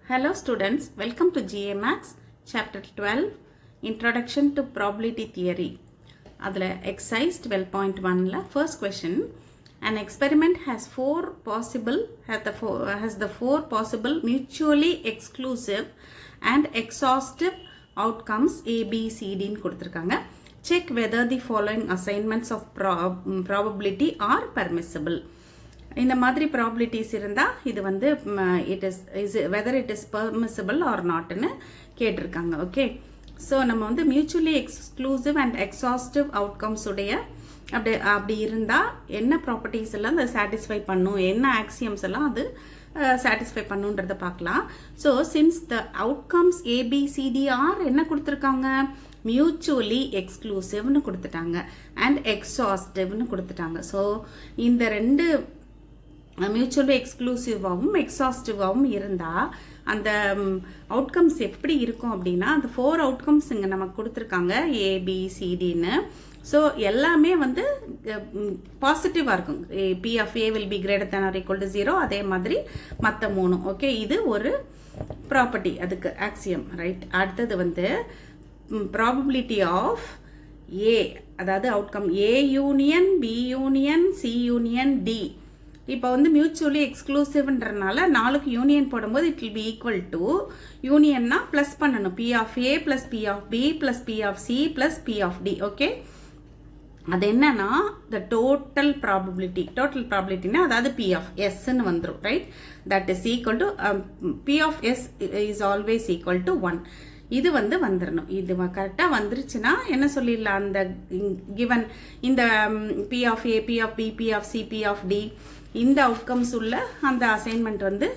Hello students, welcome to GA Max Chapter 12 Introduction to Probability Theory. அதில் exercise 12.1 first question. An experiment has the four possible mutually exclusive and exhaustive outcomes A, B, C, D ன்னு கொடுத்திருக்காங்க. Check whether the following assignments of probability are permissible. இந்த மாதிரி probabilities இருந்தால் இது வந்து whether it is permissible or நாட்னு கேட்டிருக்காங்க. Okay, so நம்ம வந்து mutually exclusive and exhaustive outcomes உடைய அப்படி இருந்தால் என்ன ப்ராப்பர்ட்டிஸ் எல்லாம் அதை சாட்டிஸ்ஃபை பண்ணும், என்ன ஆக்சியம்ஸ் எல்லாம் அது சாட்டிஸ்ஃபை பண்ணுன்றதை பார்க்கலாம். ஸோ சின்ஸ் த அவுட்கம்ஸ் ஏபிசிடிஆர் என்ன கொடுத்துருக்காங்க, மியூச்சுவலி எக்ஸ்க்ளூசிவ்னு கொடுத்துட்டாங்க அண்ட் எக்ஸாஸ்டிவ்னு கொடுத்துட்டாங்க. ஸோ இந்த ரெண்டு மியூச்சுவலி எக்ஸ்க்ளூசிவாகவும் எக்ஸாஸ்டிவாகவும் இருந்தால் அந்த அவுட்கம்ஸ் எப்படி இருக்கும் அப்படின்னா, அந்த 4 அவுட்கம்ஸ் இங்கே நமக்கு கொடுத்துருக்காங்க ஏபிசிடின்னு. ஸோ எல்லாமே வந்து பாசிட்டிவாக இருக்கும். P of A will be greater than or equal to 0, அதே மாதிரி மற்ற 3. ஓகே, இது ஒரு ப்ராப்பர்ட்டி, அதுக்கு ஆக்சியம். ரைட், அடுத்தது வந்து ப்ராபபிலிட்டி ஆஃப் ஏ, அதாவது outcome A union B union C union D. இப்போ வந்து மியூச்சுவலி எக்ஸ்க்ளூசிவ்ன்றனால 4க்கு யூனியன் போடும்போது it will be equal to, யூனியன்னா ப்ளஸ் பண்ணணும், P of A plus P of B plus P of C plus P of D. Okay, அது என்னன்னா the total ப்ராபபிலிட்டினா அதாவது பி ஆஃப் எஸ்ன்னு வந்துடும். Right, that is equal to P of S is always equal to 1. இது வந்து வந்துடணும். இது கரெக்டாக வந்துருச்சுன்னா என்ன சொல்லிடலாம், அந்த கிவன் இந்த P of A P of B P of C P of D இந்த அவுட்கம்ஸ் உள்ள அந்த அசைன்மெண்ட் வந்து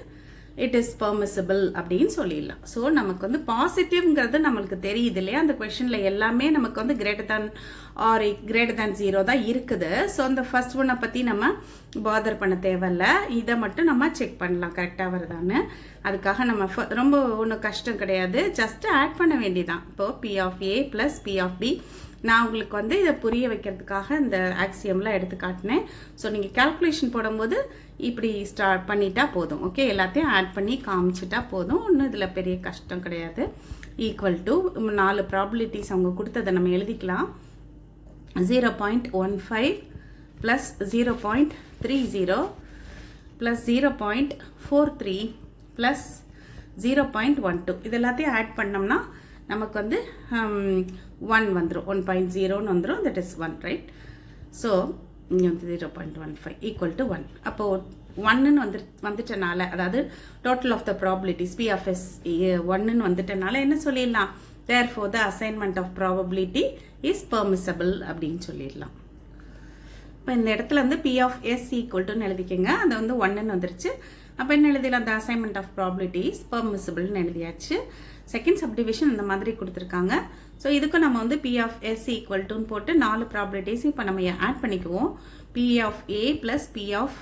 இட் இஸ் பெர்மிசிபிள் அப்படின்னு சொல்லிடலாம். ஸோ நமக்கு வந்து பாசிட்டிவ்ங்கிறது நம்மளுக்கு தெரியுது இல்லையா, அந்த கொஷனில் எல்லாமே நமக்கு வந்து கிரேட்டர் தேன் 0 தான் இருக்குது. ஸோ அந்த ஃபர்ஸ்ட் ஒன்னை பற்றி நம்ம பாதர் பண்ண தேவையில்ல, இதை மட்டும் நம்ம செக் பண்ணலாம் கரெக்டாக வருதான்னு. அதுக்காக நம்ம ரொம்ப ஒன்றும் கஷ்டம் கிடையாது, ஜஸ்ட் ஆட் பண்ண வேண்டியதான். இப்போது P of A plus P of B, நான் உங்களுக்கு வந்து இதை புரிய வைக்கிறதுக்காக இந்த ஆக்சியம்லாம் எடுத்து காட்டினேன். ஸோ நீங்கள் கால்குலேஷன் போடும்போது இப்படி ஸ்டார்ட் பண்ணிட்டா போதும். ஓகே, எல்லாத்தையும் ஆட் பண்ணி காமிச்சிட்டா போதும், ஒன்றும் இதில் பெரிய கஷ்டம் கிடையாது. ஈக்குவல் டு 4 ப்ராபபிலிட்டிஸ் அவங்க கொடுத்ததை நம்ம எழுதிக்கலாம். 0.15 ப்ளஸ் 0.30 ப்ளஸ் 0.43 ப்ளஸ் 0.12 இது எல்லாத்தையும் ஆட் பண்ணோம்னா நமக்கு வந்து 1 வந்துடும், 1.0ன்னு வந்துடும், தட் இஸ் 1. ரைட், ஸோ இங்கே வந்து 0.15 ஈக்குவல் டு 1. அப்போது 1ன்னு வந்துட்டனால, அதாவது total of the probabilities P of S 1ன்னு வந்துட்டனால என்ன சொல்லிடலாம், therefore the assignment of probability is permissible அப்படின்னு சொல்லிடலாம். இப்போ இந்த இடத்துல வந்து பி ஆஃப் எஸ் ஈக்குவல் டுன்னு எழுதிக்கங்க, அது வந்து 1ன்னு வந்துருச்சு. அப்போ என்ன எழுதிடலாம், அந்த அசைன்மெண்ட் ஆஃப் ப்ராபபிலிட்டி இஸ் பெர்மிசிபிள்னு எழுதியாச்சு. செகண்ட் சப்டிவிஷன் இந்த மாதிரி கொடுத்துருக்காங்க. ஸோ இதுக்கு நம்ம வந்து பி ஆஃப் எஸ் ஈக்குவல் டுன்னு போட்டு 4 ப்ராபபிலிட்டிஸ் இப்போ நம்ம ஆட் பண்ணிக்குவோம். P of A plus P of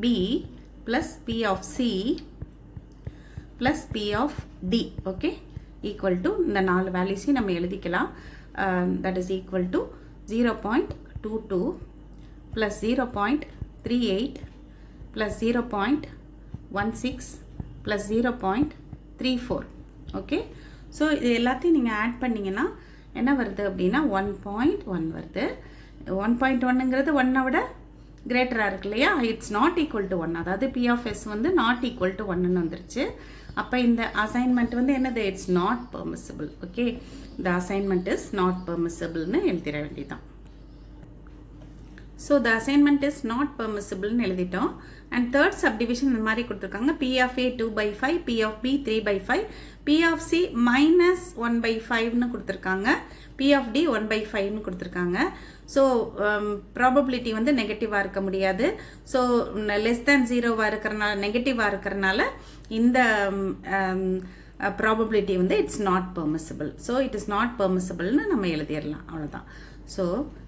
B plus P of C plus P of D. Okay, equal to இந்த 4 வேல்யூஸையும் நம்ம எழுதிக்கலாம். That is equal to 0.22 plus 0.38 plus 0.16 plus 0.34. Okay, so இது எல்லாத்தையும் நீங்கள் ஆட் பண்ணிங்கன்னா என்ன வருது அப்படின்னா 1.1 வருது. 1.1ங்கிறது 1 விட கிரேட்டராக இருக்கு இல்லையா, இட்ஸ் நாட் ஈக்குவல் டு 1, அதாவது பி ஆஃப் எஸ் வந்து நாட் ஈக்குவல் டு 1ன்னு வந்துருச்சு. அப்போ இந்த அசைன்மெண்ட் வந்து என்னது, it's not permissible. Okay, the assignment is not பெர்மிசிபிள்னு எழுதிட வேண்டியதான். So the assignment is not பெர்மிசிபிள்னு எழுதிட்டோம். அண்ட் தேர்ட் சப்டிவிஷன் இந்த மாதிரி கொடுத்துருக்காங்க. P of A 2/5, P of B 3/5, P of C minus 1/5ன்னு கொடுத்துருக்காங்க, பி ஆஃப் டி 1/5ன்னு கொடுத்துருக்காங்க. ஸோ ப்ராபபிலிட்டி வந்து நெகட்டிவாக இருக்க முடியாது. ஸோ லெஸ் தேன் 0வாக இருக்கிறனால, நெகட்டிவாக இருக்கிறனால இந்த ப்ராபபிலிட்டி வந்து it's not permissible. So it is not பெர்மிசிபிள்னு நம்ம எழுதிடலாம், அவ்வளோதான். ஸோ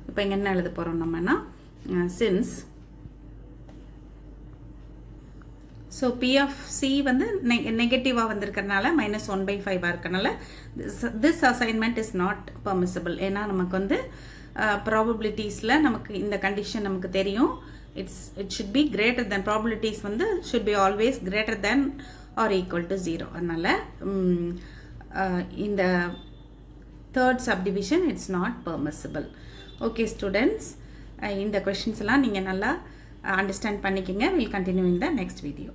இப்போ இங்கே என்ன எழுத போகிறோம் நம்மனா, since so P of C வந்து நெகட்டிவாக வந்திருக்கிறனால மைனஸ் 1/5 இருக்கனால this assignment is not permissible. ஏன்னா நமக்கு வந்து ப்ராபபிலிட்டிஸில் நமக்கு இந்த கண்டிஷன் நமக்கு தெரியும், it should be greater than, probabilities வந்து should be always greater than or equal to 0. அதனால் இந்த third subdivision it's not permissible. Okay students, இந்த கொஷின்ஸ்லாம் நீங்கள் நல்லா அண்டர்ஸ்டாண்ட் பண்ணிக்கோங்க. Will continue in the next video.